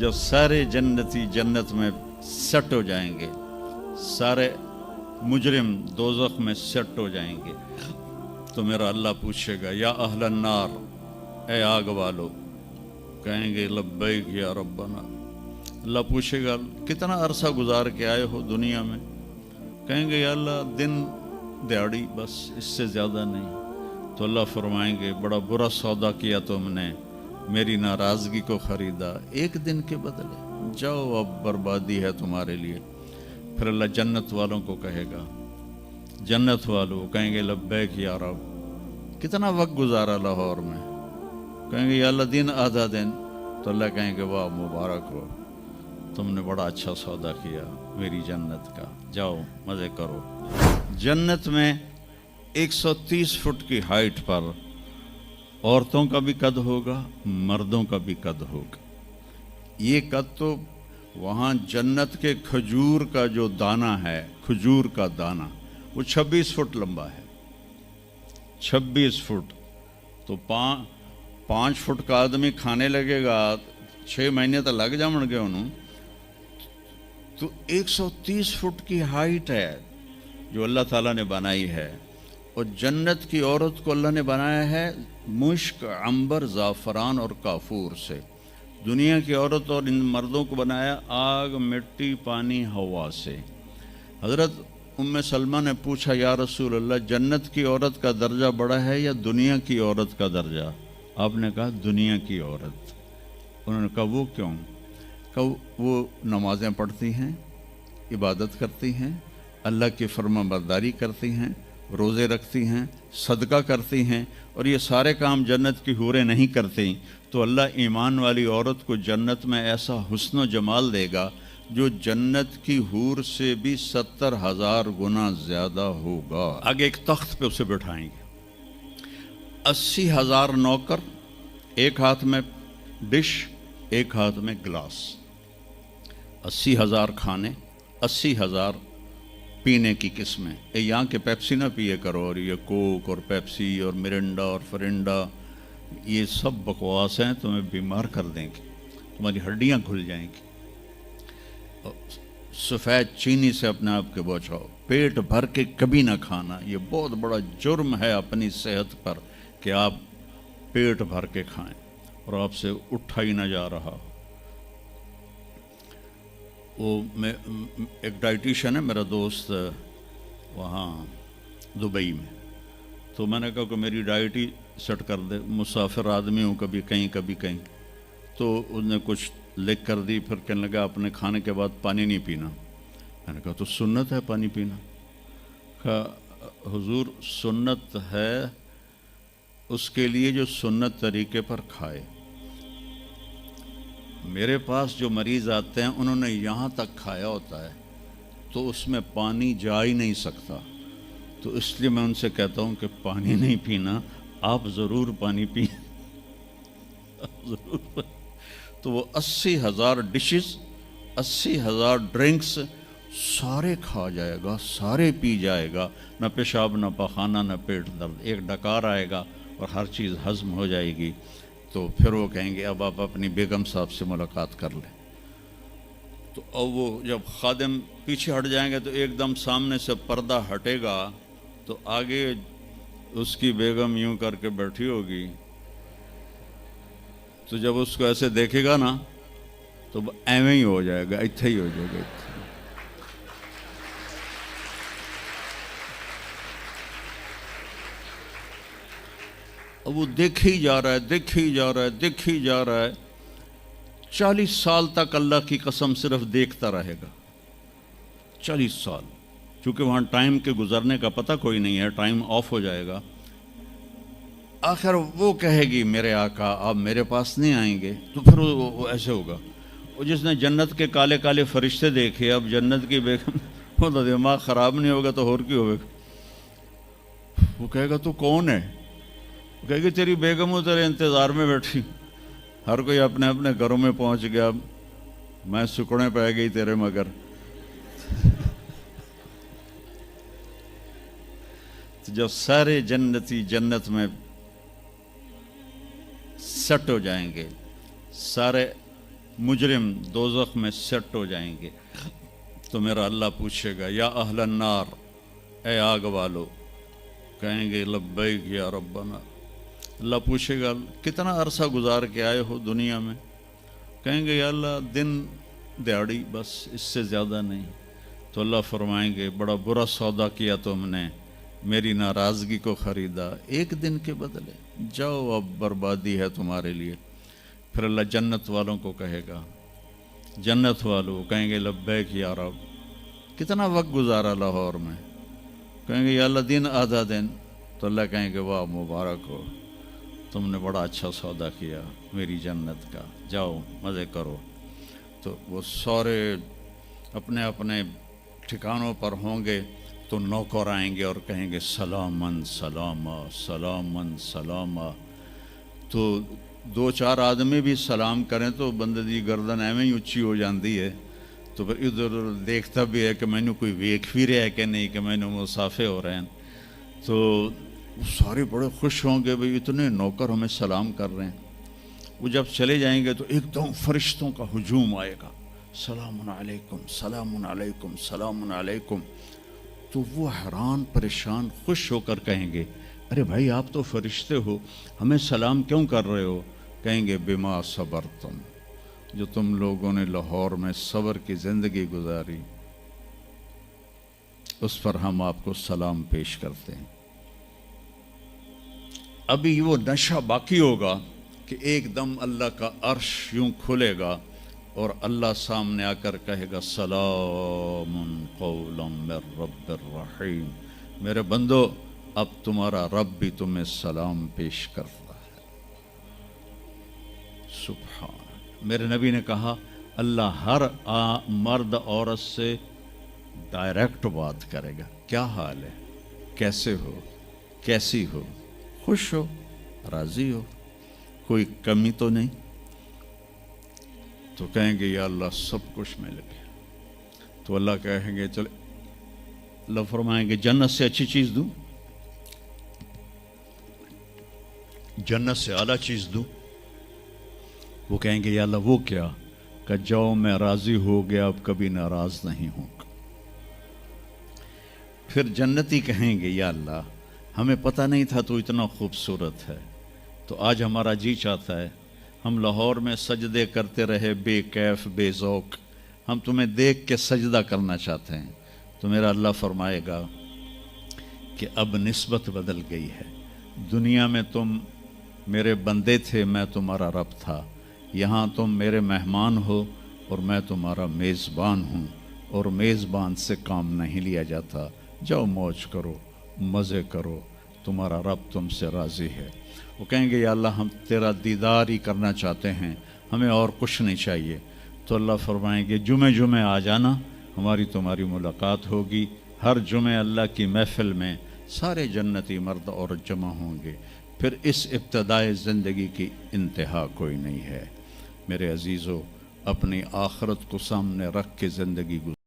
जब सारे जन्नती जन्नत में सेट हो जाएंगे, सारे मुजरिम दोज़ख में सेट हो जाएंगे, तो मेरा अल्लाह पूछेगा या अहलन नार, ए आग वालो, कहेंगे लब्बैक या रब्बना। अल्लाह पूछेगा कितना अरसा गुजार के आए हो दुनिया में, कहेंगे या अल्लाह दिन दिहाड़ी, बस इससे ज़्यादा नहीं। तो अल्लाह फरमाएंगे बड़ा बुरा सौदा किया तुमने, मेरी नाराज़गी को ख़रीदा एक दिन के बदले, जाओ अब बर्बादी है तुम्हारे लिए। फिर अल्लाह जन्नत वालों को कहेगा, जन्नत वालों कहेंगे लब्बैक या रब, कितना वक्त गुजारा लाहौर में, कहेंगे या अल्लाह दिन आधा दिन। तो अल्लाह कहेंगे वाह मुबारक हो, तुमने बड़ा अच्छा सौदा किया मेरी जन्नत का, जाओ मज़े करो। जन्नत में 130 फुट की हाइट पर औरतों का भी कद होगा, मर्दों का भी कद होगा। ये कद तो वहाँ जन्नत के खजूर का जो दाना है, खजूर का दाना, वो 26 फुट लंबा है, 26 फुट। तो 5 फुट का आदमी खाने लगेगा, 6 महीने तो लग जाएंगे उन्होंने। तो 130 फुट की हाइट है जो अल्लाह ताला ने बनाई है। और जन्नत की औरत को अल्लाह ने बनाया है मुश्क, अंबर, ज़ाफ़रान और काफूर से। दुनिया की औरत और इन मर्दों को बनाया आग, मिट्टी, पानी, हवा से। हज़रत उम्मे सलमा ने पूछा या रसूल अल्लाह, जन्नत की औरत का दर्जा बड़ा है या दुनिया की औरत का दर्जा? आपने कहा दुनिया की औरत। उन्होंने कहा वो क्यों? कहा वो नमाज़ें पढ़ती हैं, इबादत करती हैं, अल्लाह की फरमाबरदारी करती हैं, रोज़े रखती हैं, सदका करती हैं, और ये सारे काम जन्नत की हूरें नहीं करती। तो अल्लाह ईमान वाली औरत को जन्नत में ऐसा हुस्न व जमाल देगा जो जन्नत की हूर से भी 70,000 गुना ज़्यादा होगा। आगे एक तख्त पे उसे बिठाएंगे, 80,000 नौकर, एक हाथ में डिश, एक हाथ में गिलास, 80,000 खाने, 80,000 पीने की किस्में। यहाँ के पेप्सी ना पिए करो, और ये कोक और पेप्सी और मिरिंडा और फरिंडा, ये सब बकवास हैं, तुम्हें बीमार कर देंगे, तुम्हारी हड्डियाँ खुल जाएंगी। सफ़ेद चीनी से अपने आप के बचाओ, पेट भर के कभी ना खाना, ये बहुत बड़ा जुर्म है अपनी सेहत पर कि आप पेट भर के खाएं और आपसे उठा ही ना जा रहा। वो मैं एक डाइटिशियन है मेरा दोस्त वहाँ दुबई में, तो मैंने कहा कि मेरी डाइट ही सेट कर दे, मुसाफिर आदमी हूँ, कभी कहीं कभी कहीं। तो उसने कुछ लिख कर दी, फिर कहने लगा अपने खाने के बाद पानी नहीं पीना। मैंने कहा तो सुन्नत है पानी पीना। कहा हुजूर सुन्नत है उसके लिए जो सुन्नत तरीके पर खाए। मेरे पास जो मरीज़ आते हैं उन्होंने यहाँ तक खाया होता है तो उसमें पानी जा ही नहीं सकता, तो इसलिए मैं उनसे कहता हूँ कि पानी नहीं पीना, आप ज़रूर पानी पी ज़रूर। तो वो 80,000 डिशेस, 80,000 ड्रिंक्स सारे खा जाएगा, सारे पी जाएगा, न पेशाब न पखाना न पेट दर्द, एक डकार आएगा और हर चीज़ हज़म हो जाएगी। तो फिर वो कहेंगे अब आप अपनी बेगम साहब से मुलाकात कर लें। तो अब वो जब खादिम पीछे हट जाएंगे तो एकदम सामने से पर्दा हटेगा, तो आगे उसकी बेगम यूं करके बैठी होगी। तो जब उसको ऐसे देखेगा ना तो एवं ही हो जाएगा, इत्थे ही हो जाएगा। अब वो देखे ही जा रहा है, देखे ही जा रहा है, देखे ही जा रहा है। 40 साल तक अल्लाह की कसम सिर्फ देखता रहेगा, 40 साल, क्योंकि वहाँ टाइम के गुजरने का पता कोई नहीं है, टाइम ऑफ हो जाएगा। आखिर वो कहेगी मेरे आका आप मेरे पास नहीं आएंगे, तो फिर वो ऐसे होगा। वो जिसने जन्नत के काले काले फरिश्ते देखे, अब जन्नत की बेगम, वो तो दिमाग ख़राब नहीं होगा तो और क्यों होगा। वो कहेगा तू कौन है? वो कहेगी तेरी बेगम हो, तेरे इंतज़ार में बैठी। हर कोई अपने अपने घरों में पहुंच गया, मैं सुकड़े पै गई तेरे मगर। तो जब सारे जन्नती जन्नत में सेट हो जाएंगे, सारे مجرم دوزخ میں سیٹ ہو جائیں گے تو میرا اللہ پوچھے گا یا اہل النار، اے آگ والو، کہیں گے لبیک یا ربنا۔ اللہ پوچھے گا کتنا عرصہ گزار کے آئے ہو دنیا میں؟ کہیں گے یا اللہ دن دیہڑی، بس اس سے زیادہ نہیں۔ تو اللہ فرمائیں گے بڑا برا سودا کیا تم نے، میری ناراضگی کو خریدا ایک دن کے بدلے، جاؤ اب بربادی ہے تمہارے لیے۔ پھر اللہ جنت والوں کو کہے گا، جنت والوں کہیں گے لبیک یا رب، کتنا وقت گزارا لاہور میں؟ کہیں گے یا اللہ دن آدھا دن۔ تو اللہ کہیں گے واہ مبارک ہو، تم نے بڑا اچھا سودا کیا میری جنت کا، جاؤ مزے کرو۔ تو وہ سارے اپنے اپنے ٹھکانوں پر ہوں گے تو نوکر آئیں گے اور کہیں گے سلامن سلاما سلامن سلاما۔ تو دو چار آدمی بھی سلام کریں تو بندے دی گردن ایویں ہی اچھی ہو جاندی ہے، تو پھر ادھر ادھر دیکھتا بھی ہے کہ میں نے کوئی ویکھ بھی رہا ہے کہ نہیں، کہ میں نے مسافے ہو رہے ہیں۔ تو وہ سارے بڑے خوش ہوں گے بھئی اتنے نوکر ہمیں سلام کر رہے ہیں۔ وہ جب چلے جائیں گے تو ایک دم فرشتوں کا ہجوم آئے گا، سلام علیکم سلام علیکم سلام علیکم۔ تو وہ حیران پریشان خوش ہو کر کہیں گے ارے بھائی آپ تو فرشتے ہو، ہمیں سلام کیوں کر رہے ہو؟ کہیں گے بما صبرتم، جو تم لوگوں نے لاہور میں صبر کی زندگی گزاری اس پر ہم آپ کو سلام پیش کرتے ہیں۔ ابھی وہ نشہ باقی ہوگا کہ ایک دم اللہ کا عرش یوں کھلے گا اور اللہ سامنے آ کر کہے گا سلام قولا من رب الرحیم، میرے بندو اب تمہارا رب بھی تمہیں سلام پیش کرتا ہے۔ سبحان، میرے نبی نے کہا اللہ ہر مرد عورت سے ڈائریکٹ بات کرے گا، کیا حال ہے، کیسے ہو، کیسی ہو، خوش ہو، راضی ہو، کوئی کمی تو نہیں؟ تو کہیں گے یا اللہ سب کچھ مل گیا۔ تو اللہ کہیں گے چلے، اللہ فرمائیں گے جنت سے اچھی چیز دوں، جنت سے اعلیٰ چیز دوں؟ وہ کہیں گے یا اللہ وہ کیا؟ کہ جاؤ میں راضی ہو گیا، اب کبھی ناراض نہیں ہوں گا۔ پھر جنتی کہیں گے یا اللہ ہمیں پتہ نہیں تھا تو اتنا خوبصورت ہے، تو آج ہمارا جی چاہتا ہے ہم لاہور میں سجدے کرتے رہے بے کیف بے ذوق، ہم تمہیں دیکھ کے سجدہ کرنا چاہتے ہیں۔ تو میرا اللہ فرمائے گا کہ اب نسبت بدل گئی ہے، دنیا میں تم میرے بندے تھے، میں تمہارا رب تھا، یہاں تم میرے مہمان ہو اور میں تمہارا میزبان ہوں، اور میزبان سے کام نہیں لیا جاتا، جاؤ موج کرو، مزے کرو، تمہارا رب تم سے راضی ہے۔ وہ کہیں گے یا اللہ ہم تیرا دیدار ہی کرنا چاہتے ہیں، ہمیں اور کچھ نہیں چاہیے۔ تو اللہ فرمائیں گے جمعے آ جانا، ہماری تمہاری ملاقات ہوگی۔ ہر جمعے اللہ کی محفل میں سارے جنتی مرد عورت جمع ہوں گے۔ پھر اس ابتدائے زندگی کی انتہا کوئی نہیں ہے۔ میرے عزیزو، اپنی آخرت کو سامنے رکھ کے زندگی گزار